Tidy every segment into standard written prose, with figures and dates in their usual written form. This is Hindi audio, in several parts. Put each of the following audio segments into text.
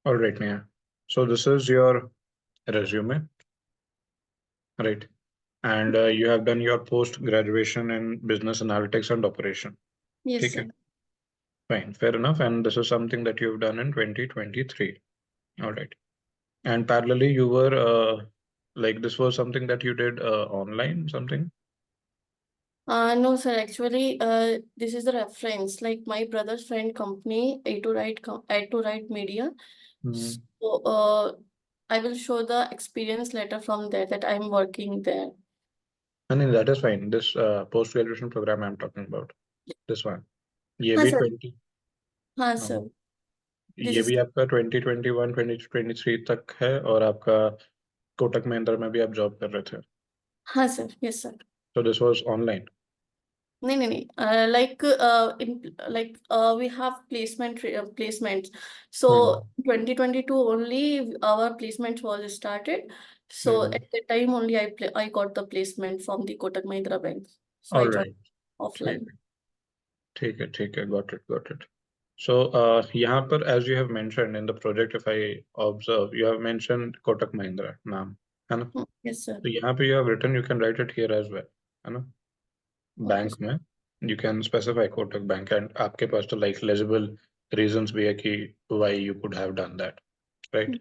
All right, Neha. So this is your resume, right? And you have done your post graduation in business analytics and operation. Yes, ठीक है? sir. Fine, fair enough. And this is something that you've done in 2023. All right. And parallelly, you were like this was something that you did online, something. No, sir. Actually, this is the reference. Like my brother's friend company, A to Write Media. Hmm. So, I will show the experience letter from there that I'm working there. I mean, that is fine. This post graduation program I'm talking about. This one. ये हाँ भी सर. 20 हाँ हाँ, सर. दिस ये इज. भी आपका 2021 2023 तक है और आपका कोटक महिंद्रा में भी आप जॉब कर रहे थे. हाँ sir. Yes sir. So this was online. नहीं नहीं नहीं. Like in like we have placements. So Hmm. 2022 only our placement was started. So Hmm. at that time only I got the placement from the Kotak Mahindra Bank. So All I joined right. ठीक offline. है, ठीक है, ठीक है. Got it, got it. So यहाँ पर as you have mentioned in the project, if I observe, you have mentioned Kotak Mahindra नाम, है ना? Yes sir. तो यहाँ पे you have written, you can write it here as well, है ना? Okay bank sir. में you can specify Kotak Bank and आपके पास तो like legible reasons भी है कि why you could have done that, right?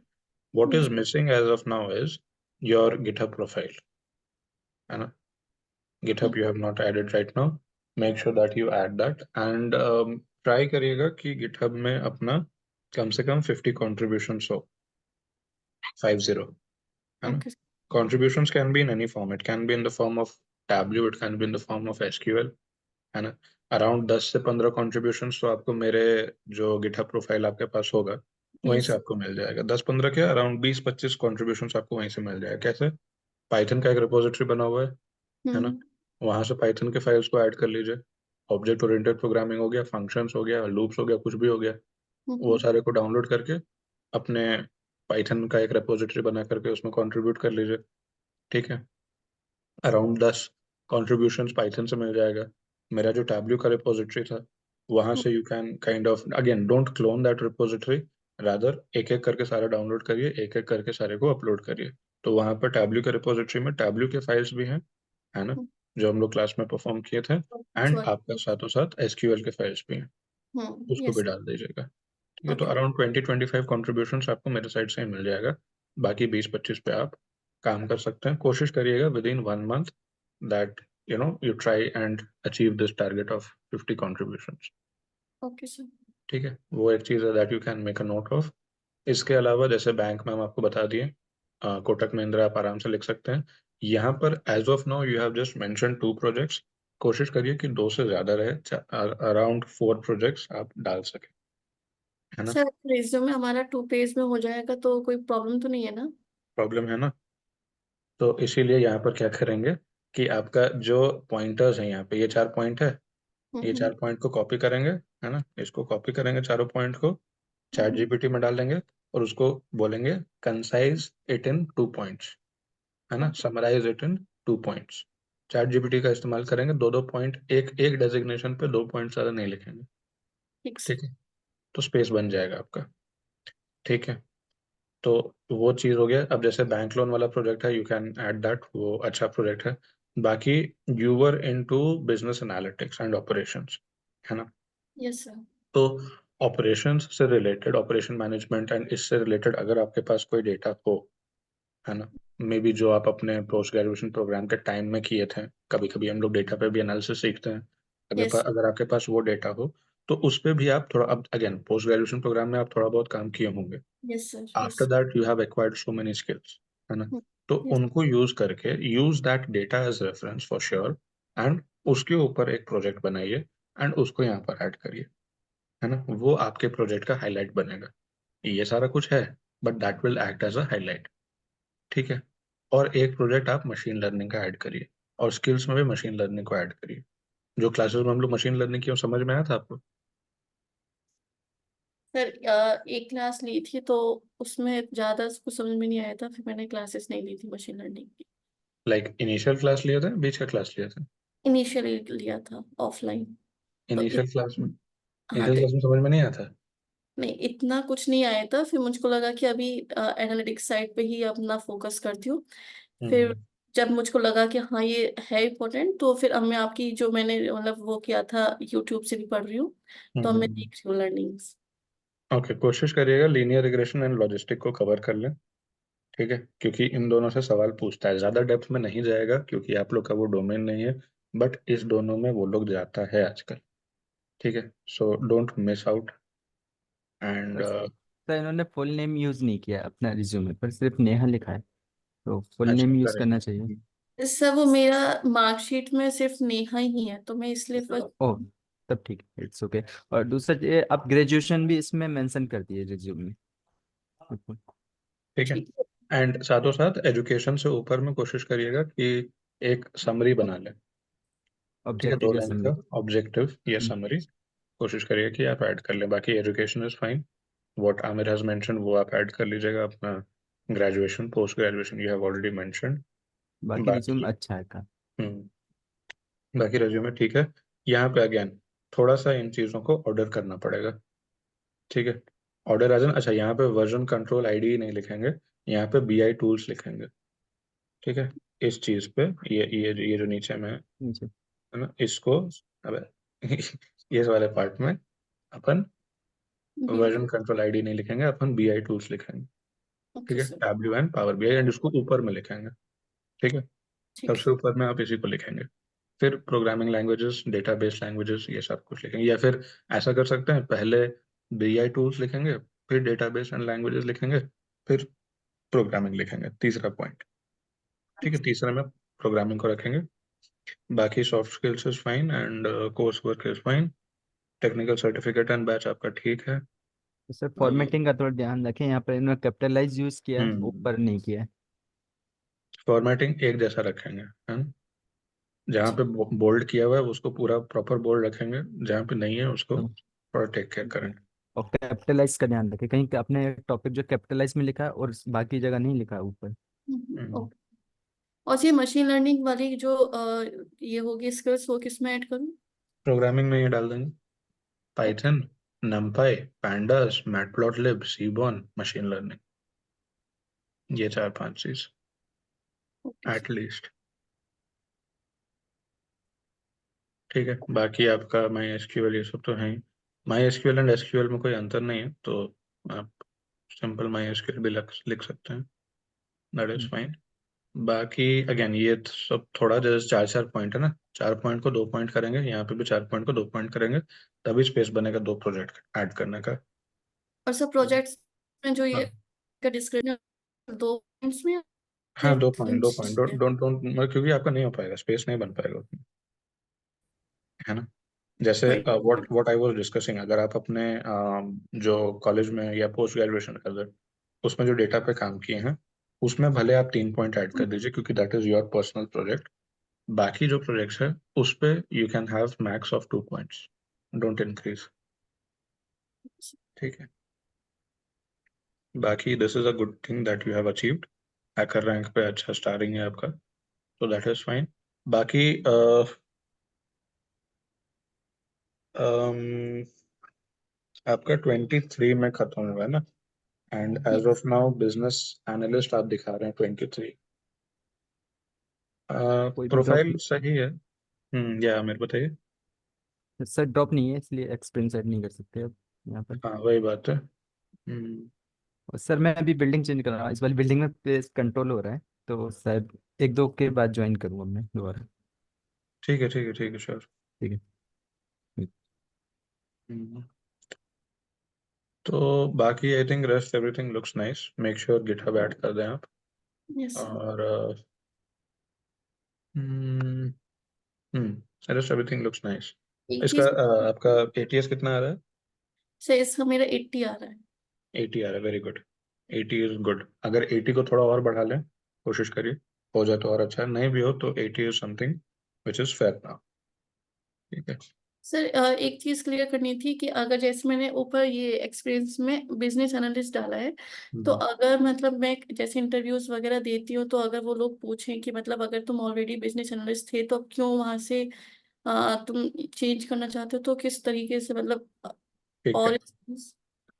What Yes. is missing as of now is your GitHub profile, है ना? GitHub you have not added right now. Make sure that you add that and try करिएगा कि GitHub में अपना कम से कम 50 contributions हो, 50, है ना? Okay. Contributions can be in any form. It can be in the form of Tableau, it can be in the form of SQL, है ना? अराउंड 10 से 15 कॉन्ट्रीब्यूशंस तो आपको मेरे जो गिटहब प्रोफाइल आपके पास होगा वहीं से Yes. आपको मिल जाएगा. 10-15 क्या, अराउंड 20-25 कॉन्ट्रीब्यूशंस आपको वहीं से मिल जाएगा. कैसे? पाइथन का एक रिपोजिटरी बना हुआ है ना? हम्म. वहां से पाइथन के फाइल्स को ऐड कर लीजिए. ऑब्जेक्ट ओरिएंटेड प्रोग्रामिंग हो गया, फंक्शंस हो गया, लूप्स हो गया, कुछ भी हो गया, वो हम्म. सारे को डाउनलोड करके अपने पाइथन का एक रिपोजिटरी बना करके उसमें कंट्रीब्यूट कर लीजिए. ठीक है? अराउंड 10 कॉन्ट्रीब्यूशंस पाइथन से मिल जाएगा. मेरा जो टैब्ल्यू का रिपोजिटरी था वहां से you can kind of again don't clone that repository, rather एक एक करके सारा डाउनलोड करिए, एक एक करके सारे को अपलोड करिए. तो वहां पर टैब्ल्यू के रिपोजिटरी में टैब्ल्यू के फाइल्स भी हैं, है ना, जो हम लोग क्लास में परफॉर्म किए थे. And Sorry. आपका साथों साथ एसक्यूएल के फाइल्स भी हैं, उसको भी Yes. डाल दीजिएगा. ठीक है? तो Okay. अराउंड 20-25 कॉन्ट्रीब्यूशन आपको मेरे साइड से ही मिल जाएगा. बाकी 20-25 पे आप काम कर सकते हैं. कोशिश करिएगा with in 1 month that you try and achieve this target of 50 contributions. Okay sir. ठीक है, वो एक चीज़ है that you can make a note of. इसके अलावा जैसे बैंक में हम आपको बता दिए, कोटक महिंद्रा आप आराम से लिख सकते हैं. यहाँ पर as of now you have just mention 2 projects. कोशिश करिए कि 2 से ज़्यादा रहे, अराउंड 4 प्रोजेक्ट्स आप डाल सके, है ना? सर रिज्यूमे हमारा 2 पेज में हो जाएगा तो कोई प्रॉब्लम तो नहीं है ना? प्रॉब्लम है ना? तो इसीलिए यहाँ पर क्या करेंगे कि आपका जो पॉइंटर्स हैं, यहाँ पे ये 4 पॉइंट है, ये हम्म. 4 पॉइंट को कॉपी करेंगे, है ना? इसको कॉपी करेंगे चारों पॉइंट को, चैट हम्म. जीपीटी में डाल देंगे और उसको बोलेंगे कंसाइज इट इन 2 पॉइंट्स, है ना, okay. Summarise it in 2 points. Chat GPT का इस्तेमाल करेंगे, 2-2 पॉइंट, एक एक डेजिग्नेशन पे 2 पॉइंट ज़्यादा नहीं लिखेंगे. ठीक सर. ठीक है? तो स्पेस बन जाएगा आपका. ठीक है? तो वो चीज़ हो गया. अब जैसे बैंक लोन वाला प्रोजेक्ट है, यू कैन ऐड दैट, वो अच्छा प्रोजेक्ट है. बाकी you were into business analytics and operations, है ना? Yes sir. तो ऑपरेशंस से रिलेटेड, ऑपरेशन मैनेजमेंट एंड इससे रिलेटेड अगर आपके पास कोई डेटा हो, है ना, मे बी जो आप अपने पोस्ट ग्रेजुएशन प्रोग्राम के टाइम में किए थे, कभी कभी हम लोग डेटा पे भी एनालिसिस सीखते हैं. यस. अगर आपके पास वो डेटा हो तो उस पे भी आप थोड़ा, अब अगेन पोस्ट ग्रेजुएशन प्रोग्राम में आप थोड़ा बहुत काम किए होंगे. Yes sir. After yes. That you have acquired so many skills, है ना? तो यस. उनको यूज करके use that data as reference for sure, and उसके ऊपर एक प्रोजेक्ट बनाइए एंड उसको यहाँ पर ऐड करिए, है ना? वो आपके प्रोजेक्ट का हाईलाइट बनेगा. ये सारा कुछ है but that will act as a highlight. ठीक है? और एक प्रोजेक्ट आप मशीन लर्निंग का ऐड करिए और स्किल्स में भी मशीन लर्निंग को ऐड करिए. जो क्लासेस में हम लोग मशीन लर्निंग की, वो समझ में आया था आपको? सर एक क्लास ली थी तो उसमें ज्यादा कुछ समझ में नहीं आया था, फिर मैंने क्लासेस नहीं ली थी मशीन लर्निंग की. लाइक इनिशियल क्लास लिया था, बीच का क्लास लिया था? इनिशियली लिया था ऑफलाइन. तो इनिशियल क्लास में, हाँ इनिशियल तो क्लास में समझ में नहीं आया था? नहीं, इतना कुछ नहीं आया था, फिर मुझको लगा कि अभी एनालिटिक्स साइड पे ही अपना फोकस करती हूँ। फिर हम्म जब मुझको लगा कि हाँ ये है इम्पोर्टेंट, तो फिर अब मैं आपकी जो मैंने मतलब वो किया था यूट्यूब से भी पढ़ रही हूँ, तो अब मैं हम्म। देख रही हूँ लर्निंग्स। ओके, कोशिश करिएगा लीनियर रिग्रेशन एंड लॉजिस्टिक को कवर कर लें। ठीक है, क्योंकि इन दोनों से सवाल पूछता है, ज्यादा डेप्थ में नहीं जाएगा क्योंकि आप लोग का वो डोमेन नहीं है, बट इस दोनों में वो लोग जाता है आजकल। ठीक है, so don't miss out. And sir इन्होंने फुल नेम यूज नहीं किया अपना रिज्यूमे पर, सिर्फ नेहा लिखा है, तो फुल अच्छा नेम यूज करना चाहिए। करेक्ट। सर वो मेरा मार्कशीट में सिर्फ नेहा ही है, तो मैं इसलिए फिर। ओह, तब ठीक है, इट्स ओके। और दूसरा ये आप ग्रेजुएशन भी इसमें मेंशन कर दिए रिज्यूम में। ठीक है, ठीक है। एंड साथों साथ एजुकेशन से ऊपर में कोशिश करिएगा कि एक समरी बना लें। ठीक है, दो ऑब्जेक्टिव या लाइन का समरी। ऑब्जेक्टिव या समरी कोशिश करिए कि आप ऐड कर लें। बाकी education is fine, what Aamir has mention वो आप ऐड कर लीजिएगा अपना। Graduation, post graduation you have already mentioned. बाकी रिज्यूम बाकी अच्छा है का। बाकी रेज्यूमे ठीक है। यहाँ पे अगेन थोड़ा सा इन चीज़ों को ऑर्डर करना पड़ेगा। ठीक है, ऑर्डर एज एन, अच्छा यहाँ पे वर्जन कंट्रोल आईडी नहीं लिखेंगे, यहाँ पे बीआई टूल्स लिखेंगे। ठीक है, इस चीज़ पे ये जो नीचे में नीचे। है ना, इसको अब इस वाले पार्ट में अपन भी वर्जन तो। कंट्रोल आईडी नहीं लिखेंगे, अपन बीआई टूल्स लिखेंगे। ठीक ओके है, sir. W N power BI, and इसको ऊपर में लिखेंगे। ठीक है, ठीक सबसे है। ऊपर में आप इसी को लिखेंगे। फिर प्रोग्रामिंग लैंग्वेजेस, डेटाबेस लैंग्वेजेस, ये सब कुछ लिखेंगे, या फिर ऐसा कर सकते हैं, पहले बीआई टूल्स लिखेंगे, फिर डेटाबेस एंड लैंग्वेजेस लिखेंगे, फिर प्रोग्रामिंग लिखेंगे, तीसरा पॉइंट। ठीक है, तीसरे में प्रोग्रामिंग को रखेंगे। बाकी soft skills is fine and course work is fine. Technical certificate and batch आपका ठीक है। तो सर फॉर्मेटिंग का थोड़ा ध्यान रखें, यहाँ पर इन्होंने कैपिटलाइज यूज किया है, ऊपर नहीं किया है। फॉर्मेटिंग एक जैसा रखेंगे, है ना? जहाँ पे बोल्ड किया हुआ है उसको पूरा प्रॉपर बोल्ड रखेंगे, जहाँ पे नहीं है उसको थोड़ा टेक केयर करें। और कैपिटलाइज का ध्यान रखें, कहीं अपने टॉपिक जो कैपिटलाइज में लिखा है और बाकी जगह नहीं लिखा है ऊपर। ओके। और ये मशीन लर्निंग वाली जो ये होगी स्किल्स, वो किस में ऐड करूँ? प्रोग्रामिंग में ये डाल देंगे, okay. Python, NumPy, pandas, Matplotlib, Seaborn, machine learning, ये चार पांच चीज ओके एट लीस्ट। ठीक है, बाकी आपका माई एसक्यूएल ये सब तो है ही। माई एसक्यूएल एंड एसक्यूएल में कोई अंतर नहीं है, तो आप सिंपल माई एसक्यूएल भी लिख सकते हैं, दैट इज फाइन। बाकी अगेन ये सब थोड़ा जैसे चार चार पॉइंट है ना, चार पॉइंट को दो पॉइंट करेंगे, यहाँ पे भी चार पॉइंट को दो पॉइंट करेंगे, तभी स्पेस बनेगा दो प्रोजेक्ट ऐड करने का। और सब प्रोजेक्ट्स में जो ये हाँ का डिस्क्रिप्शन दो points में या हाँ, दो पॉइंट, दो पॉइंट, तीन? डोंट डोंट डोंट, मतलब क्योंकि आपका नहीं हो पाएगा, स्पेस नहीं बन पाएगा उसमें, है ना? जैसे वही। What what I was discussing, अगर आप अपने जो कॉलेज में या पोस्ट ग्रेजुएशन कर रहे, उसमें जो डेटा पे काम किए हैं, उसमें भले आप तीन पॉइंट ऐड कर दीजिए क्योंकि that is your personal project. बाकी जो प्रोजेक्ट्स है उस पे you can have max of two points, don't increase. ठीक है, बाकी this is a good thing that you have achieved. Hacker rank पे अच्छा स्टारिंग है आपका, तो दैट इज फाइन। बाकी अम, आपका 23 में खत्म हुआ है ना, and as of now business analyst आप दिखा रहे हैं 23। कोई भी ड्रॉप। प्रोफाइल सही है। या मेरे बताइए। सर ड्रॉप नहीं है इसलिए एक्सपेंस ऐड नहीं कर सकते अब यहाँ पर। हाँ वही बात है। और सर मैं अभी बिल्डिंग चेंज कर रहा हूँ, इस वाली बिल्डिंग में पेस कंट्रोल हो रहा है, तो शायद एक दो के बाद ज्वाइन करूँगा मैं दोबारा। ठीक है ठीक है ठीक है, श्योर। ठीक है। तो बाकी I think rest everything looks nice, make sure GitHub add कर दें आप। Yes sir. और रेस्ट एवरीथिंग लुक्स नाइस। एक इसका चीज आपका एटीएस कितना आ रहा है? से इसका मेरा 80 आ रहा है। 80 आ रहा है, वेरी गुड। 80 इज गुड, अगर 80 को थोड़ा और बढ़ा लें, कोशिश करिए, हो जाए तो और अच्छा है, नहीं भी हो तो 80 is something which is fair now. ठीक है। सर एक चीज क्लियर करनी थी कि अगर जैसे मैंने ऊपर ये एक्सपीरियंस में बिजनेस एनालिस्ट डाला है, तो हम्म, अगर मतलब मैं जैसे इंटरव्यूज वगैरह देती हूँ, तो अगर वो लोग पूछें कि मतलब अगर तुम ऑलरेडी बिजनेस एनालिस्ट थे तो अब क्यों वहां से तुम चेंज करना चाहते हो, तो किस तरीके से मतलब ठीक है, और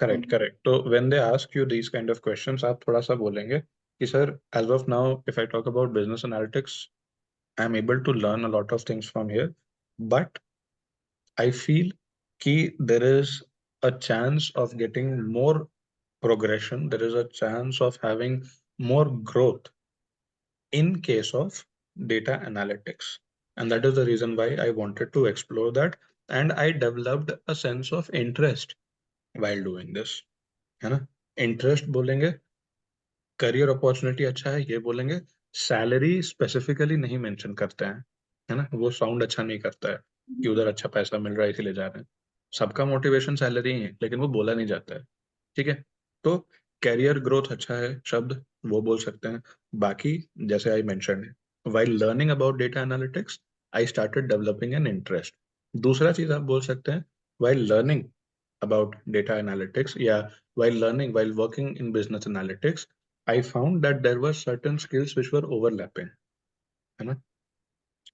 करेक्ट करेक्ट। तो when they ask you these kind of questions, आप थोड़ा सा बोलेंगे कि sir, as of now if I talk about business analytics, I am able to learn a lot of things from here, but I feel कि there is a chance of getting more progression, there is a chance of having more growth in case of data analytics. And that is the reason why I wanted to explore that. And I developed a sense of interest while doing this. है ना? इंटरेस्ट बोलेंगे, करियर अपॉर्चुनिटी अच्छा है ये बोलेंगे, सैलरी स्पेसिफिकली नहीं मेंशन करते हैं, है ना? वो साउंड अच्छा नहीं करता है कि उधर अच्छा पैसा मिल रहा है इसीलिए जा रहे हैं। सबका मोटिवेशन सैलरी ही है, लेकिन वो बोला नहीं जाता है। ठीक है, तो कैरियर ग्रोथ अच्छा है शब्द, वो बोल सकते हैं। बाकी जैसे आई मेंशन है, while learning about data analytics I started developing an interest. दूसरा चीज आप बोल सकते हैं, while learning about data analytics, yeah, while learning, while working in business analytics, I found that there were certain skills which were overlapping, है ना?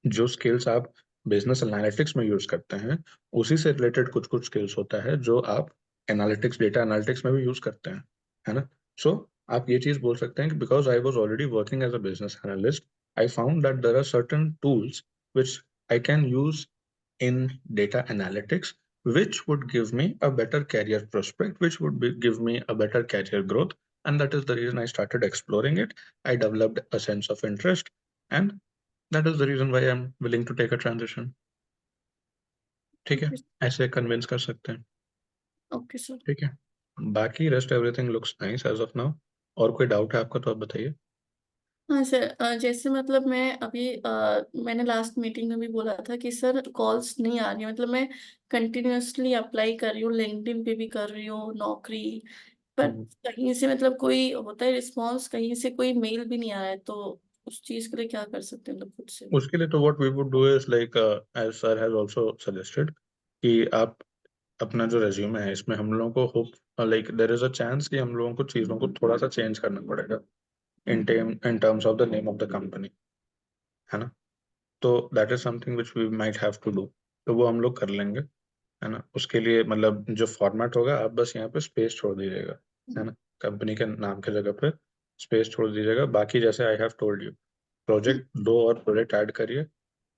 जो स्किल्स आप बिजनेस एनालिटिक्स में यूज करते हैं, उसी से रिलेटेड कुछ कुछ स्किल्स होता है जो आप एनालिटिक्स, डेटा एनालिटिक्स में भी यूज करते हैं, है ना? सो आप ये चीज बोल सकते हैं कि because I was already working as a business analyst, I found that there are certain tools which I can use in data analytics, which would give me a better career prospect, which would give me a better career growth. And that is the reason I started exploring it. I developed a sense of interest, and that is the reason why I'm willing to take a transition. ठीक है, ऐसे कन्विंस कर सकते हैं। Okay sir. ठीक है, बाकी rest everything looks nice as of now. और कोई डाउट है आपका तो आप बताइए। हाँ सर, जैसे मतलब मैं अभी मैंने लास्ट मीटिंग में भी बोला था कि सर कॉल्स नहीं आ रही है, मतलब मैं कंटिन्यूअसली अप्लाई कर रही हूँ, लिंक्डइन पे भी कर रही हूँ नौकरी, पर कहीं से मतलब कोई होता है रिस्पॉन्स, कहीं से कोई मेल भी नहीं आ रहा है, तो उस चीज के लिए क्या कर सकते हैं मतलब खुद से? उसके लिए तो what we would do is like, as sir has also suggested, कि आप अपना जो रेज्यूमे है इसमें हम लोगों को hope like there is a chance कि हम लोगों को चीज़ों को थोड़ा सा चेंज करना पड़ेगा in terms of the name of the company, है ना? तो that is something which we might have to do, तो वो हम लोग कर लेंगे, है ना? उसके लिए मतलब जो फॉर्मेट होगा, आप बस यहाँ पे स्पेस छोड़ दीजिएगा, है ना? कंपनी के नाम के जगह पे स्पेस छोड़ दीजिएगा। बाकी जैसे I have told you, project दो और प्रोजेक्ट ऐड करिए,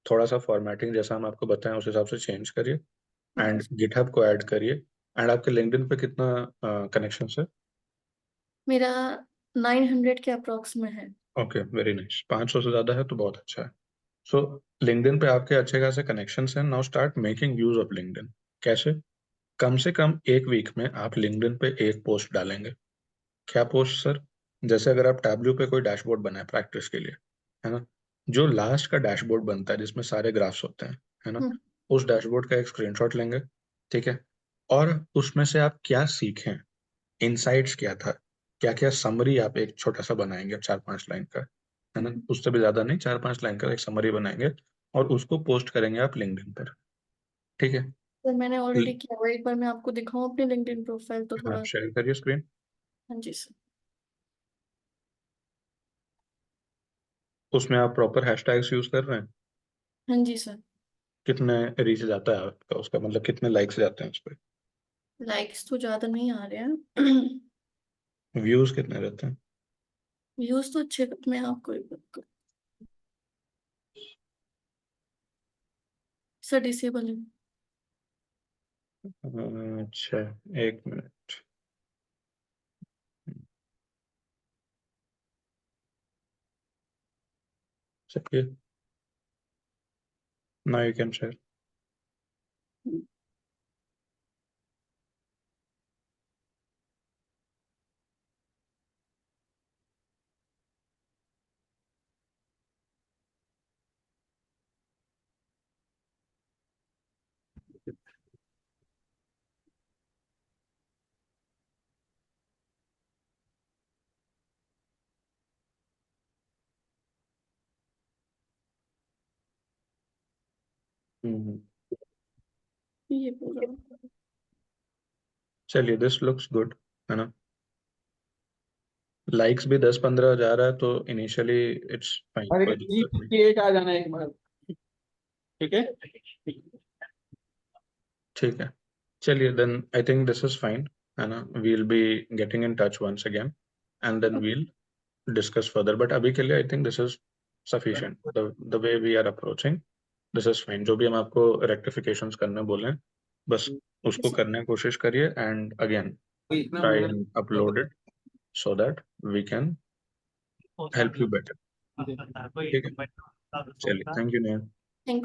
थोड़ा सा फॉर्मेटिंग जैसा हम आपको बताएं उस हिसाब से चेंज करिए, ओके। एंड गिटहब को ऐड करिए। एंड आपके लिंक्डइन पे कितना कनेक्शन है? मेरा 900 के अप्रोक्स में है। Okay, very nice. 500 से ज़्यादा है तो बहुत अच्छा है। सो लिंक्डइन पे आपके अच्छे खासे कनेक्शंस हैं। Now start making use of LinkedIn. कैसे? कम से कम एक वीक में आप लिंक्डइन पे एक पोस्ट डालेंगे। क्या पोस्ट सर? जैसे अगर आप टैब्ल्यू पे कोई डैशबोर्ड बनाए प्रैक्टिस के लिए, है ना? जो लास्ट का डैशबोर्ड बनता है जिसमें सारे ग्राफ्स होते हैं, है ना? हम्म। उस डैशबोर्ड का एक स्क्रीनशॉट लेंगे, ठीक है? और उसमें से आप क्या सीखें, इनसाइट्स क्या था, क्या क्या समरी आप एक छोटा सा बनाएंगे 4-5 लाइन का, है ना? उससे भी ज्यादा नहीं, 4-5 लाइन का एक समरी बनाएंगे और उसको पोस्ट करेंगे आप लिंक्डइन पर। ठीक है? सर मैंने ऑलरेडी किया हुआ है, एक बार मैं आपको दिखाऊं अपनी लिंक्डइन प्रोफाइल तो हाँ, थोड़ा। शेयर करिए स्क्रीन। हाँ जी सर। उसमें आप प्रॉपर हैशटैग्स यूज कर रहे हैं? हाँ जी सर। कितने रीच जाता है आपका उसका, मतलब कितने लाइक्स जाते हैं उस पर? लाइक्स तो ज्यादा नहीं आ रहे हैं। व्यूज कितने रहते हैं? व्यूज तो अच्छे, मैं आपको सर डिसेबल है। अच्छा, एक मिनट। चलिए, नाउ यू कैन शेयर। ये पूरा। चलिए, दिस लुक्स गुड, है ना? लाइक्स भी 10-15 जा रहा है तो इनिशियली इट्स फाइन, अरे कोई दिक्कत नहीं। 58 आ जाना एक बार। ठीक है। ठीक है, चलिए then I think this is fine, है ना, we'll be getting in touch once again and then we'll discuss further. But अभी के लिए I think this is sufficient. The way we are approaching, this is fine. जो भी हम आपको rectifications करने बोले हैं, बस उसको करने की कोशिश करिए and again try and upload it so that we can help you better. ठीक है, चलिए, thank you Neha.